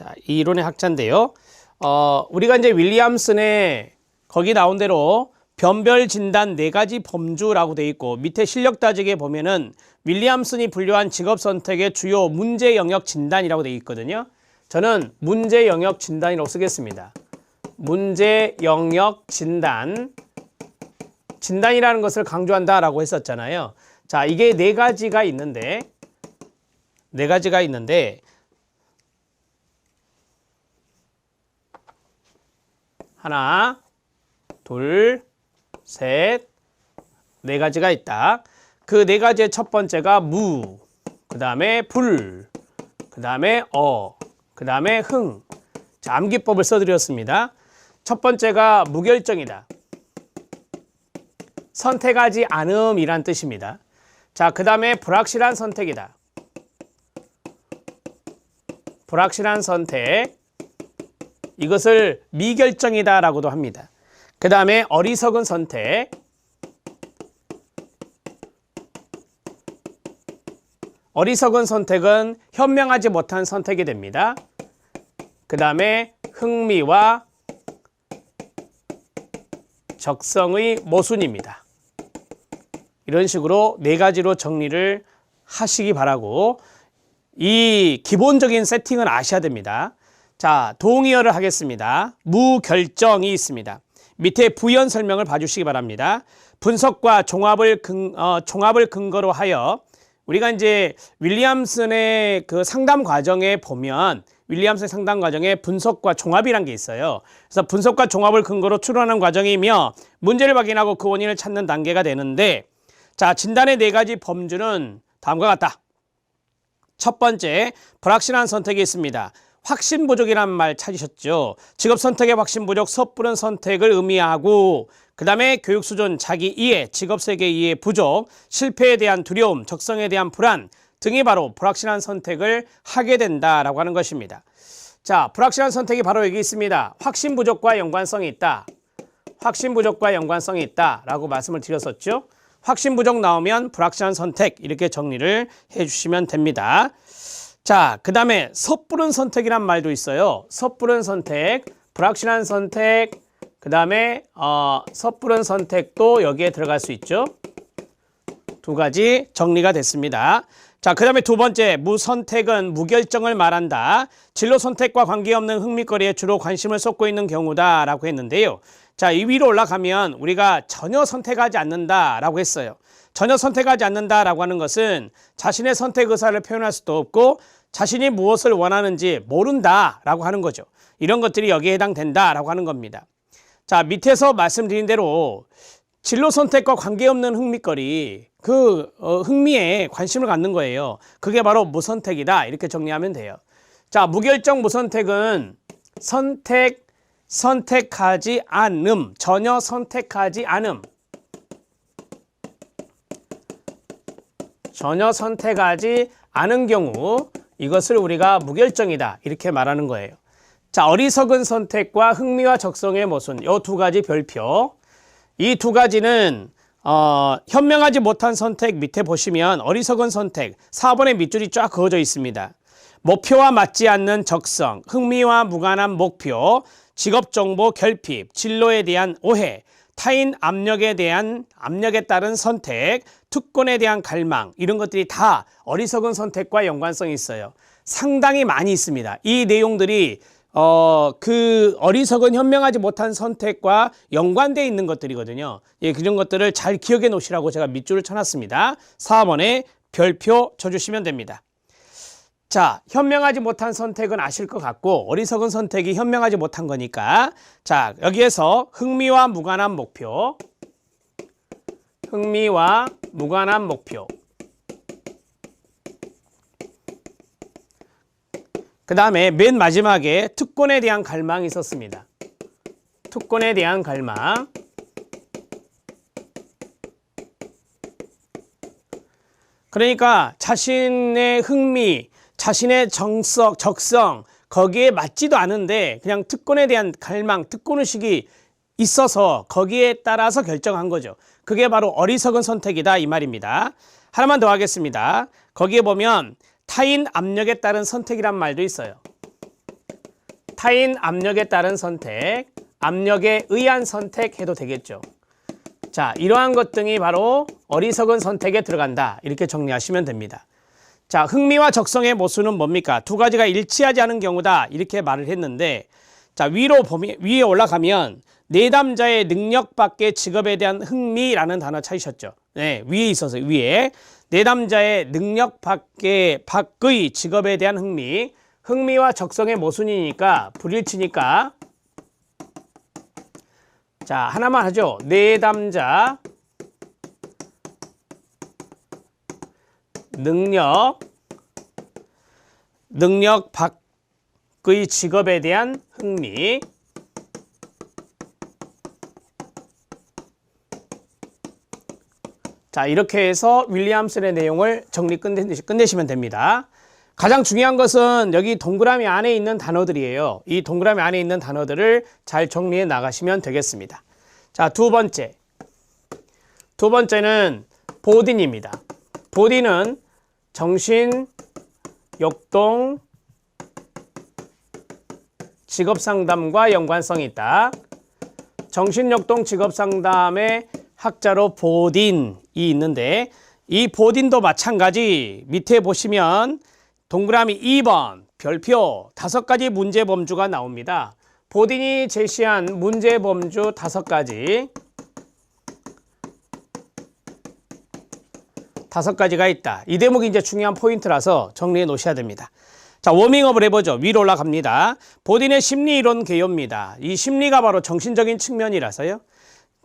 자, 이 이론의 학자인데요. 우리가 이제 윌리엄슨의 거기 나온 대로 변별 진단 4가지 범주라고 돼 있고 밑에 실력 따지기에 보면은 윌리엄슨이 분류한 직업 선택의 주요 문제 영역 진단이라고 돼 있거든요. 저는 문제 영역 진단이라고 쓰겠습니다. 문제 영역 진단. 진단이라는 것을 강조한다라고 했었잖아요. 자, 이게 4가지가 있는데 하나, 둘, 셋, 4가지가 있다. 그 4가지의 첫 번째가 무, 그 다음에 불, 그 다음에 그 다음에 흥. 자, 암기법을 써드렸습니다. 첫 번째가 무결정이다. 선택하지 않음이란 뜻입니다. 자, 그 다음에 불확실한 선택이다. 불확실한 선택. 이것을 미결정이다 라고도 합니다. 그 다음에 어리석은 선택. 어리석은 선택은 현명하지 못한 선택이 됩니다. 그 다음에 흥미와 적성의 모순입니다. 이런 식으로 4가지로 정리를 하시기 바라고, 이 기본적인 세팅은 아셔야 됩니다. 자, 동의어를 하겠습니다. 무결정이 있습니다. 밑에 부연 설명을 봐주시기 바랍니다. 분석과 종합을 근거로 하여 우리가 이제 윌리엄슨의 그 상담 과정에 보면 윌리엄슨의 상담 과정에 분석과 종합이란 게 있어요. 그래서 분석과 종합을 근거로 추론하는 과정이며 문제를 확인하고 그 원인을 찾는 단계가 되는데, 자, 진단의 4가지 범주는 다음과 같다. 첫 번째, 불확실한 선택이 있습니다. 확신 부족이라는 말 찾으셨죠? 직업 선택의 확신 부족, 섣부른 선택을 의미하고, 그 다음에 교육 수준, 자기 이해, 직업 세계 이해 부족, 실패에 대한 두려움, 적성에 대한 불안 등이 바로 불확실한 선택을 하게 된다라고 하는 것입니다. 자, 불확실한 선택이 바로 여기 있습니다. 확신 부족과 연관성이 있다. 확신 부족과 연관성이 있다라고 말씀을 드렸었죠. 확신 부족 나오면 불확실한 선택, 이렇게 정리를 해주시면 됩니다. 자, 그 다음에 섣부른 선택이란 말도 있어요. 섣부른 선택, 불확실한 선택, 그 다음에 섣부른 선택도 여기에 들어갈 수 있죠. 2가지 정리가 됐습니다. 자, 그 다음에 2번째, 무선택은 무결정을 말한다. 진로 선택과 관계없는 흥미거리에 주로 관심을 쏟고 있는 경우다 라고 했는데요. 자, 이 위로 올라가면 우리가 전혀 선택하지 않는다라고 했어요. 전혀 선택하지 않는다라고 하는 것은 자신의 선택 의사를 표현할 수도 없고 자신이 무엇을 원하는지 모른다라고 하는 거죠. 이런 것들이 여기에 해당된다라고 하는 겁니다. 자, 밑에서 말씀드린 대로 진로 선택과 관계없는 흥미거리, 그 흥미에 관심을 갖는 거예요. 그게 바로 무선택이다, 이렇게 정리하면 돼요. 자, 무결정 무선택은 선택하지 않음, 전혀 선택하지 않음. 전혀 선택하지 않은 경우, 이것을 우리가 무결정이다, 이렇게 말하는 거예요. 자, 어리석은 선택과 흥미와 적성의 모순, 이 2가지 별표. 이 2가지는 현명하지 못한 선택 밑에 보시면 어리석은 선택 4번의 밑줄이 쫙 그어져 있습니다. 목표와 맞지 않는 적성, 흥미와 무관한 목표, 직업정보 결핍, 진로에 대한 오해, 타인 압력에 따른 선택, 특권에 대한 갈망, 이런 것들이 다 어리석은 선택과 연관성이 있어요. 상당히 많이 있습니다. 이 내용들이 그 어리석은 현명하지 못한 선택과 연관되어 있는 것들이거든요. 예, 그런 것들을 잘 기억해 놓으시라고 제가 밑줄을 쳐놨습니다. 4번에 별표 쳐주시면 됩니다. 자, 현명하지 못한 선택은 아실 것 같고 어리석은 선택이 현명하지 못한 거니까, 자, 여기에서 흥미와 무관한 목표, 흥미와 무관한 목표, 그 다음에 맨 마지막에 특권에 대한 갈망이 있었습니다. 특권에 대한 갈망. 그러니까 자신의 흥미, 자신의 적성, 거기에 맞지도 않은데 그냥 특권에 대한 갈망, 특권의식이 있어서 거기에 따라서 결정한 거죠. 그게 바로 어리석은 선택이다, 이 말입니다. 하나만 더 하겠습니다. 거기에 보면 타인 압력에 따른 선택이란 말도 있어요. 타인 압력에 따른 선택, 압력에 의한 선택 해도 되겠죠. 자, 이러한 것 등이 바로 어리석은 선택에 들어간다. 이렇게 정리하시면 됩니다. 자, 흥미와 적성의 모순은 뭡니까? 두 가지가 일치하지 않은 경우다. 이렇게 말을 했는데, 자, 위에 올라가면 내담자의 능력 밖의 직업에 대한 흥미라는 단어 찾으셨죠? 네, 위에 있어서 위에 내담자의 능력 밖의 직업에 대한 흥미, 흥미와 적성의 모순이니까 불일치니까 자, 하나만 하죠. 내담자 능력 밖의 직업에 대한 흥미. 자, 이렇게 해서 윌리엄슨의 내용을 끝내시면 됩니다. 가장 중요한 것은 여기 동그라미 안에 있는 단어들이에요. 이 동그라미 안에 있는 단어들을 잘 정리해 나가시면 되겠습니다. 자, 두 번째는 보딘입니다. 보딘은 정신, 역동, 직업상담과 연관성이 있다. 정신역동 직업상담의 학자로 보딘이 있는데 이 보딘도 마찬가지 밑에 보시면 동그라미 2번 별표 5가지 문제 범주가 나옵니다. 보딘이 제시한 문제 범주 5가지가 있다. 이 대목이 이제 중요한 포인트라서 정리해 놓으셔야 됩니다. 자, 워밍업을 해보죠. 위로 올라갑니다. 보딘의 심리이론 개요입니다. 이 심리가 바로 정신적인 측면이라서요.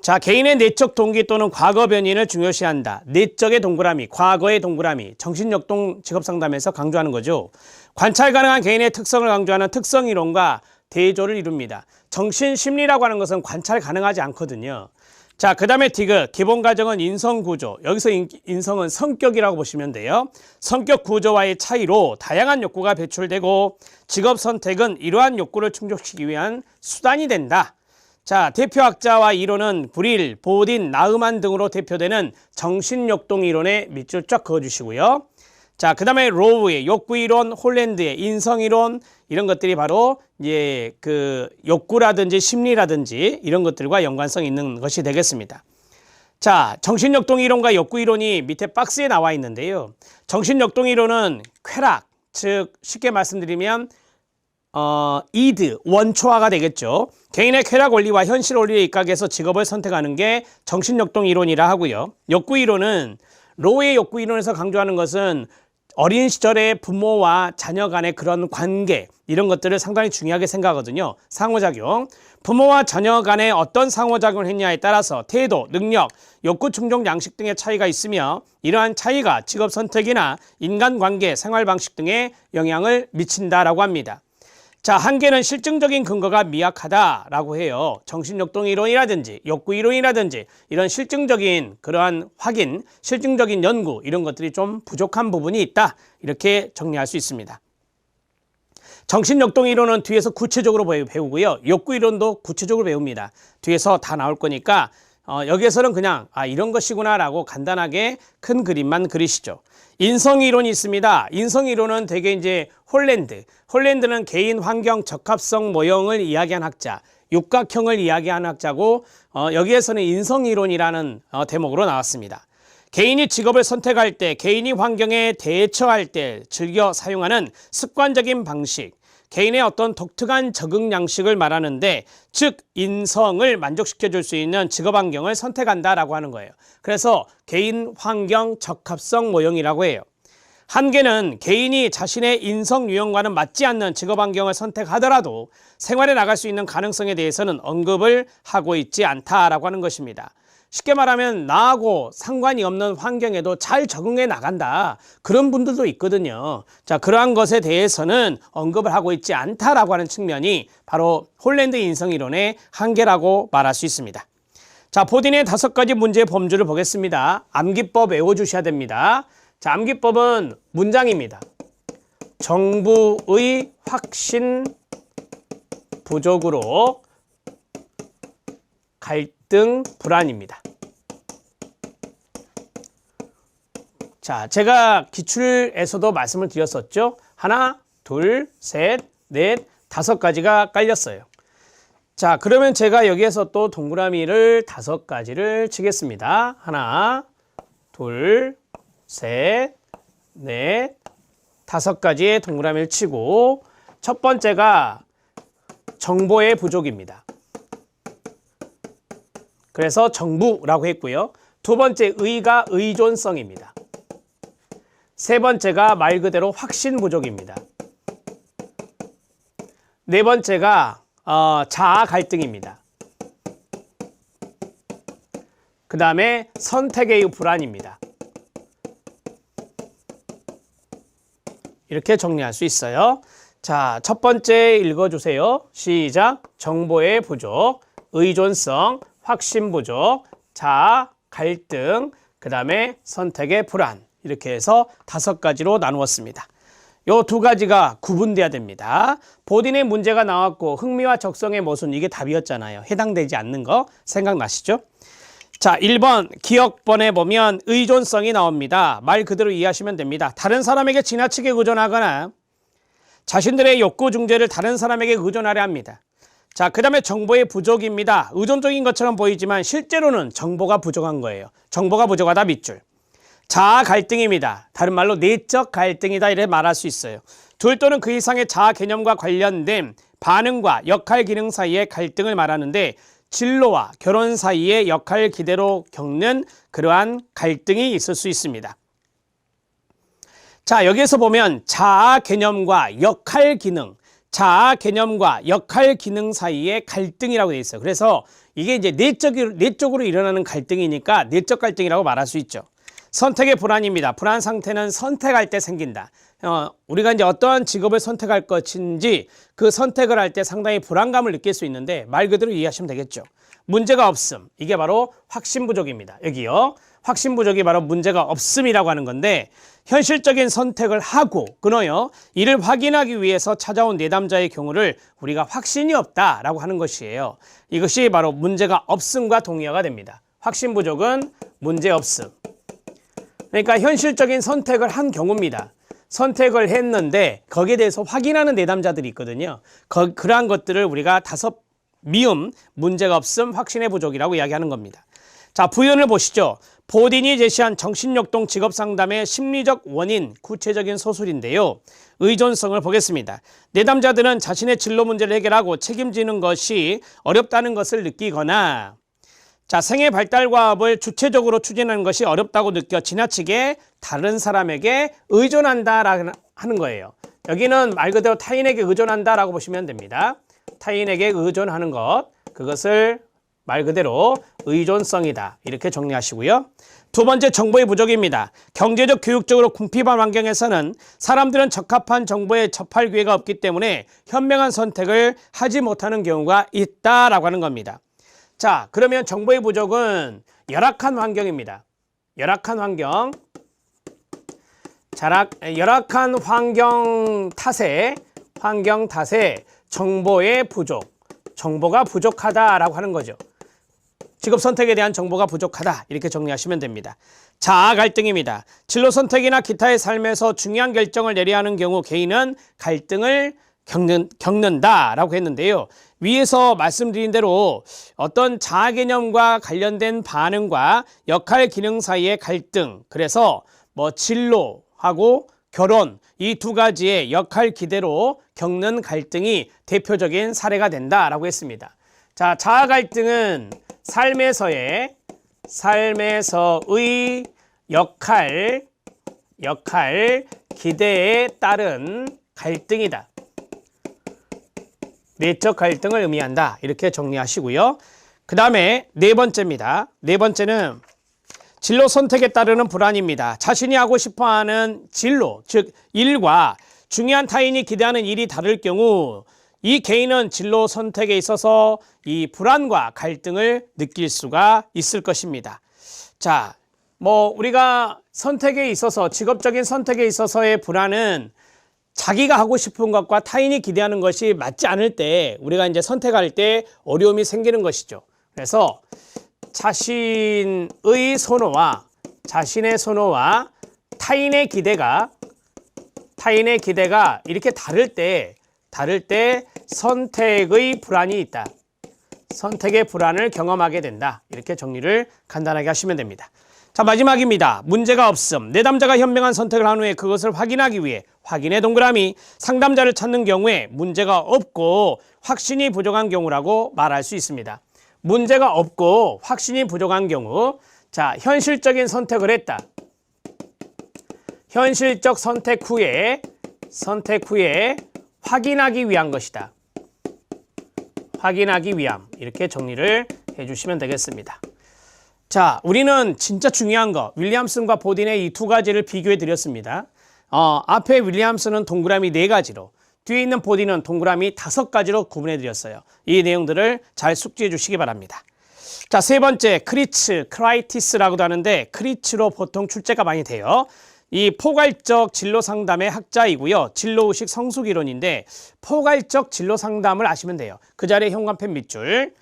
자, 개인의 내적 동기 또는 과거 변인을 중요시한다. 내적의 동그라미, 과거의 동그라미, 정신역동 직업상담에서 강조하는 거죠. 관찰 가능한 개인의 특성을 강조하는 특성이론과 대조를 이룹니다. 정신심리라고 하는 것은 관찰 가능하지 않거든요. 자, 그 다음에 디귿, 기본 과정은 인성구조. 여기서 인성은 성격이라고 보시면 돼요. 성격 구조와의 차이로 다양한 욕구가 배출되고 직업 선택은 이러한 욕구를 충족시키기 위한 수단이 된다. 자, 대표학자와 이론은 브릴, 보딘, 나흐만 등으로 대표되는 정신역동 이론에 밑줄 쫙 그어주시고요. 자, 그 다음에 로우의 욕구이론, 홀랜드의 인성이론, 이런 것들이 바로 이제 그 욕구라든지 심리라든지 이런 것들과 연관성이 있는 것이 되겠습니다. 자, 정신역동 이론과 욕구 이론이 밑에 박스에 나와 있는데요. 정신역동 이론은 쾌락, 즉 쉽게 말씀드리면 이드, 원초화가 되겠죠. 개인의 쾌락 원리와 현실 원리에 입각해서 직업을 선택하는 게 정신역동 이론이라 하고요. 욕구 이론은 로우의 욕구 이론에서 강조하는 것은 어린 시절의 부모와 자녀 간의 그런 관계, 이런 것들을 상당히 중요하게 생각하거든요. 상호작용. 부모와 자녀 간에 어떤 상호작용을 했냐에 따라서 태도, 능력, 욕구 충족 양식 등의 차이가 있으며 이러한 차이가 직업 선택이나 인간관계, 생활 방식 등에 영향을 미친다라고 합니다. 자, 한계는 실증적인 근거가 미약하다라고 해요. 정신역동 이론이라든지 욕구 이론이라든지 이런 실증적인 그러한 확인, 실증적인 연구 이런 것들이 좀 부족한 부분이 있다. 이렇게 정리할 수 있습니다. 정신역동 이론은 뒤에서 구체적으로 배우고요. 욕구 이론도 구체적으로 배웁니다. 뒤에서 다 나올 거니까 여기에서는 그냥 이런 것이구나 라고 간단하게 큰 그림만 그리시죠. 인성이론이 있습니다. 인성이론은 대개 이제 홀랜드는 개인 환경 적합성 모형을 이야기한 학자, 육각형을 이야기한 학자고 여기에서는 인성이론이라는 대목으로 나왔습니다. 개인이 직업을 선택할 때, 개인이 환경에 대처할 때 즐겨 사용하는 습관적인 방식, 개인의 어떤 독특한 적응 양식을 말하는데 즉 인성을 만족시켜 줄 수 있는 직업 환경을 선택한다라고 하는 거예요. 그래서 개인 환경 적합성 모형이라고 해요. 한계는 개인이 자신의 인성 유형과는 맞지 않는 직업 환경을 선택하더라도 생활에 나갈 수 있는 가능성에 대해서는 언급을 하고 있지 않다라고 하는 것입니다. 쉽게 말하면 나하고 상관이 없는 환경에도 잘 적응해 나간다. 그런 분들도 있거든요. 자, 그러한 것에 대해서는 언급을 하고 있지 않다라고 하는 측면이 바로 홀랜드 인성이론의 한계라고 말할 수 있습니다. 자, 보딘의 5가지 문제의 범주를 보겠습니다. 암기법 외워주셔야 됩니다. 자, 암기법은 문장입니다. 정부의 확신 부족으로 갈등 불안입니다. 자, 제가 기출에서도 말씀을 드렸었죠. 하나, 둘, 셋, 넷, 5가지가 깔렸어요. 자, 그러면 제가 여기에서 또 동그라미를 5가지를 치겠습니다. 하나, 둘, 셋, 넷, 5가지의 동그라미를 치고, 첫 번째가 정보의 부족입니다. 그래서 정부라고 했고요. 두 번째 의가 의존성입니다. 세 번째가 말 그대로 확신 부족입니다. 네 번째가 자아 갈등입니다. 그 다음에 선택의 불안입니다. 이렇게 정리할 수 있어요. 자, 첫 번째 읽어주세요. 시작. 정보의 부족, 의존성, 확신 부족, 자아 갈등, 그 다음에 선택의 불안. 이렇게 해서 5가지로 나누었습니다. 요 2가지가 구분돼야 됩니다. 본인의 문제가 나왔고 흥미와 적성의 모순, 이게 답이었잖아요. 해당되지 않는 거 생각나시죠? 자, 1번 기억번에 보면 의존성이 나옵니다. 말 그대로 이해하시면 됩니다. 다른 사람에게 지나치게 의존하거나 자신들의 욕구 중재를 다른 사람에게 의존하려 합니다. 자, 그 다음에 정보의 부족입니다. 의존적인 것처럼 보이지만 실제로는 정보가 부족한 거예요. 정보가 부족하다 밑줄. 자아 갈등입니다. 다른 말로 내적 갈등이다 이렇게 말할 수 있어요. 둘 또는 그 이상의 자아 개념과 관련된 반응과 역할 기능 사이의 갈등을 말하는데 진로와 결혼 사이의 역할 기대로 겪는 그러한 갈등이 있을 수 있습니다. 자, 여기에서 보면 자아 개념과 역할 기능, 자아 개념과 역할 기능 사이의 갈등이라고 되어 있어요. 그래서 이게 이제 내적으로 일어나는 갈등이니까 내적 갈등이라고 말할 수 있죠. 선택의 불안입니다. 불안 상태는 선택할 때 생긴다. 우리가 이제 어떠한 직업을 선택할 것인지 그 선택을 할 때 상당히 불안감을 느낄 수 있는데 말 그대로 이해하시면 되겠죠. 문제가 없음. 이게 바로 확신 부족입니다. 여기요. 확신 부족이 바로 문제가 없음이라고 하는 건데 현실적인 선택을 하고 끊어요. 이를 확인하기 위해서 찾아온 내담자의 경우를 우리가 확신이 없다라고 하는 것이에요. 이것이 바로 문제가 없음과 동의어가 됩니다. 확신 부족은 문제 없음. 그러니까 현실적인 선택을 한 경우입니다. 선택을 했는데 거기에 대해서 확인하는 내담자들이 있거든요. 그러한 것들을 우리가 미음, 문제가 없음, 확신의 부족이라고 이야기하는 겁니다. 자, 부연을 보시죠. 보딘이 제시한 정신역동 직업상담의 심리적 원인, 구체적인 서술인데요. 의존성을 보겠습니다. 내담자들은 자신의 진로 문제를 해결하고 책임지는 것이 어렵다는 것을 느끼거나 자, 생애 발달 과업을 주체적으로 추진하는 것이 어렵다고 느껴 지나치게 다른 사람에게 의존한다라는 하는 거예요. 여기는 말 그대로 타인에게 의존한다라고 보시면 됩니다. 타인에게 의존하는 것, 그것을 말 그대로 의존성이다. 이렇게 정리하시고요. 두 번째, 정보의 부족입니다. 경제적, 교육적으로 궁핍한 환경에서는 사람들은 적합한 정보에 접할 기회가 없기 때문에 현명한 선택을 하지 못하는 경우가 있다라고 하는 겁니다. 자, 그러면 정보의 부족은 열악한 환경입니다. 열악한 환경. 열악한 환경 탓에 정보의 부족. 정보가 부족하다라고 하는 거죠. 직업 선택에 대한 정보가 부족하다. 이렇게 정리하시면 됩니다. 자아 갈등입니다. 진로 선택이나 기타의 삶에서 중요한 결정을 내려야 하는 경우 개인은 갈등을 겪는다라고 했는데요. 위에서 말씀드린 대로 어떤 자아 개념과 관련된 반응과 역할 기능 사이의 갈등, 그래서 진로하고 결혼 이 2가지의 역할 기대로 겪는 갈등이 대표적인 사례가 된다라고 했습니다. 자, 자아 갈등은 삶에서의 역할 기대에 따른 갈등이다. 내적 갈등을 의미한다. 이렇게 정리하시고요. 그 다음에 4번째입니다. 4번째는 진로 선택에 따르는 불안입니다. 자신이 하고 싶어하는 진로, 즉 일과 중요한 타인이 기대하는 일이 다를 경우 이 개인은 진로 선택에 있어서 이 불안과 갈등을 느낄 수가 있을 것입니다. 자, 우리가 선택에 있어서 직업적인 선택에 있어서의 불안은 자기가 하고 싶은 것과 타인이 기대하는 것이 맞지 않을 때 우리가 이제 선택할 때 어려움이 생기는 것이죠. 그래서 자신의 선호와 타인의 기대가 이렇게 다를 때 선택의 불안이 있다. 선택의 불안을 경험하게 된다. 이렇게 정리를 간단하게 하시면 됩니다. 자, 마지막입니다. 문제가 없음. 내담자가 현명한 선택을 한 후에 그것을 확인하기 위해 확인의 동그라미 상담자를 찾는 경우에 문제가 없고 확신이 부족한 경우라고 말할 수 있습니다. 문제가 없고 확신이 부족한 경우, 자, 현실적인 선택을 했다. 현실적 선택 후에 확인하기 위한 것이다. 확인하기 위함. 이렇게 정리를 해주시면 되겠습니다. 자, 우리는 진짜 중요한 거 윌리엄슨과 보딘의 이 두 가지를 비교해 드렸습니다. 앞에 윌리엄슨은 동그라미 4가지로, 뒤에 있는 보딘은 동그라미 5가지로 구분해 드렸어요. 이 내용들을 잘 숙지해 주시기 바랍니다. 자, 세 번째 크라이티스라고도 하는데 크리츠로 보통 출제가 많이 돼요. 이 포괄적 진로 상담의 학자이고요. 진로의식 성숙 이론인데 포괄적 진로 상담을 아시면 돼요. 그 자리에 현관펜 밑줄.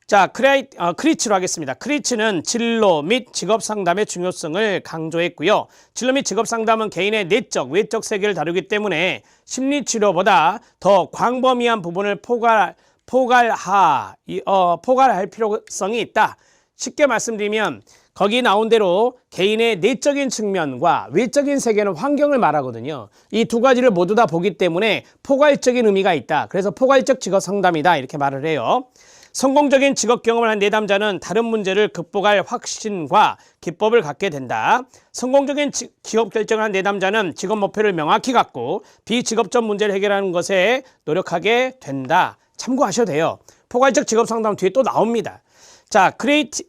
자, 크리츠로 하겠습니다. 크리츠는 진로 및 직업 상담의 중요성을 강조했고요. 진로 및 직업 상담은 개인의 내적, 외적 세계를 다루기 때문에 심리 치료보다 더 광범위한 부분을 포괄할 필요성이 있다. 쉽게 말씀드리면 거기 나온 대로 개인의 내적인 측면과 외적인 세계는 환경을 말하거든요. 이 두 가지를 모두 다 보기 때문에 포괄적인 의미가 있다. 그래서 포괄적 직업 상담이다. 이렇게 말을 해요. 성공적인 직업 경험을 한 내담자는 다른 문제를 극복할 확신과 기법을 갖게 된다. 성공적인 기업 결정을 한 내담자는 직업 목표를 명확히 갖고 비직업적 문제를 해결하는 것에 노력하게 된다. 참고하셔도 돼요. 포괄적 직업 상담 뒤에 또 나옵니다. 자,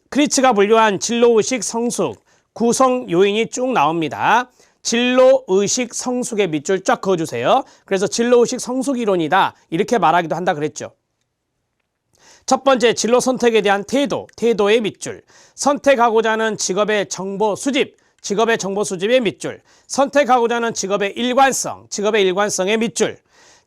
크리츠가 분류한 진로의식 성숙, 구성 요인이 쭉 나옵니다. 진로의식 성숙의 밑줄 쫙 그어주세요. 그래서 진로의식 성숙 이론이다. 이렇게 말하기도 한다 그랬죠. 첫 번째, 진로 선택에 대한 태도의 밑줄. 선택하고자 하는 직업의 정보 수집의 밑줄. 선택하고자 하는 직업의 일관성의 밑줄.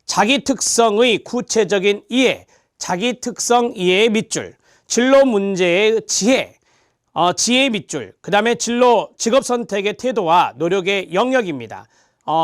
자기 특성의 구체적인 이해, 자기 특성 이해의 밑줄. 진로 문제의 지혜의 밑줄. 그 다음에 직업 선택의 태도와 노력의 영역입니다.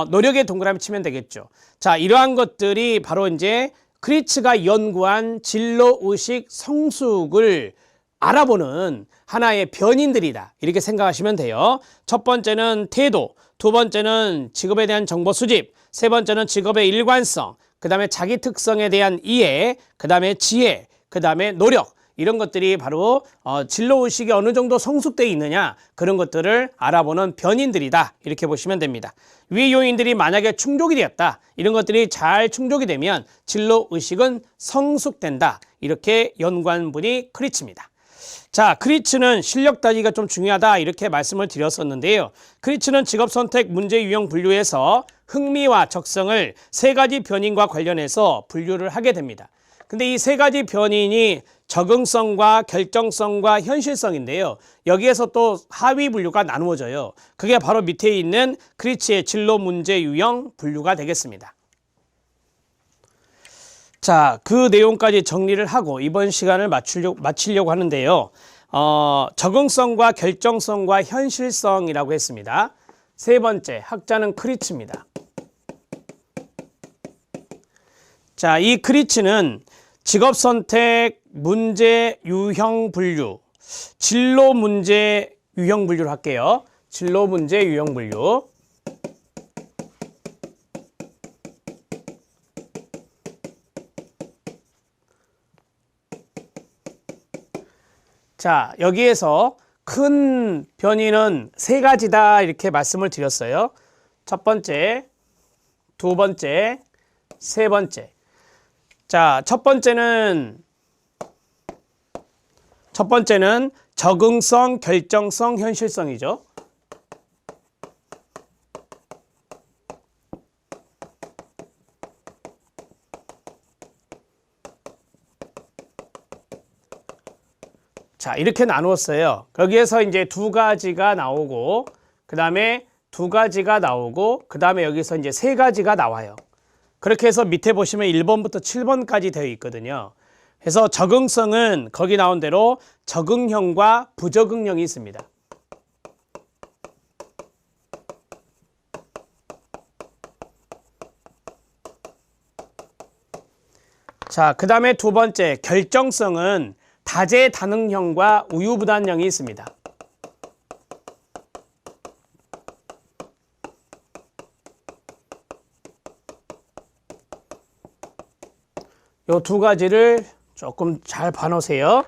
노력의 동그라미 치면 되겠죠. 자, 이러한 것들이 바로 이제 크리츠가 연구한 진로의식 성숙을 알아보는 하나의 변인들이다. 이렇게 생각하시면 돼요. 첫 번째는 태도, 두 번째는 직업에 대한 정보 수집, 세 번째는 직업의 일관성, 그 다음에 자기 특성에 대한 이해, 그 다음에 지혜, 그 다음에 노력. 이런 것들이 바로 진로의식이 어느 정도 성숙되어 있느냐, 그런 것들을 알아보는 변인들이다. 이렇게 보시면 됩니다. 위 요인들이 만약에 충족이 되었다. 이런 것들이 잘 충족이 되면 진로의식은 성숙된다. 이렇게 연구한 분이 크리츠입니다. 자, 크리츠는 실력 따지기가 좀 중요하다. 이렇게 말씀을 드렸었는데요. 크리츠는 직업선택 문제 유형 분류에서 흥미와 적성을 3가지 변인과 관련해서 분류를 하게 됩니다. 근데 이 3가지 변인이 적응성과 결정성과 현실성인데요. 여기에서 또 하위 분류가 나누어져요. 그게 바로 밑에 있는 크리츠의 진로 문제 유형 분류가 되겠습니다. 자, 그 내용까지 정리를 하고 이번 시간을 마치려고 하는데요. 적응성과 결정성과 현실성이라고 했습니다. 세 번째, 학자는 크리츠입니다. 자, 이 크리츠는 직업선택 문제 유형 분류, 진로 문제 유형 분류를 할게요. 진로 문제 유형 분류. 자, 여기에서 큰 변이는 3가지다 이렇게 말씀을 드렸어요. 첫 번째, 두 번째, 세 번째. 자, 첫 번째는 적응성, 결정성, 현실성이죠. 자, 이렇게 나누었어요. 거기에서 이제 2가지가 나오고, 그 다음에 2가지가 나오고, 그 다음에 여기서 이제 3가지가 나와요. 그렇게 해서 밑에 보시면 1번부터 7번까지 되어 있거든요. 그래서 적응성은 거기 나온 대로 적응형과 부적응형이 있습니다. 자, 그 다음에 두 번째 결정성은 다재다능형과 우유부단형이 있습니다. 이 두 가지를 조금 잘 봐놓으세요.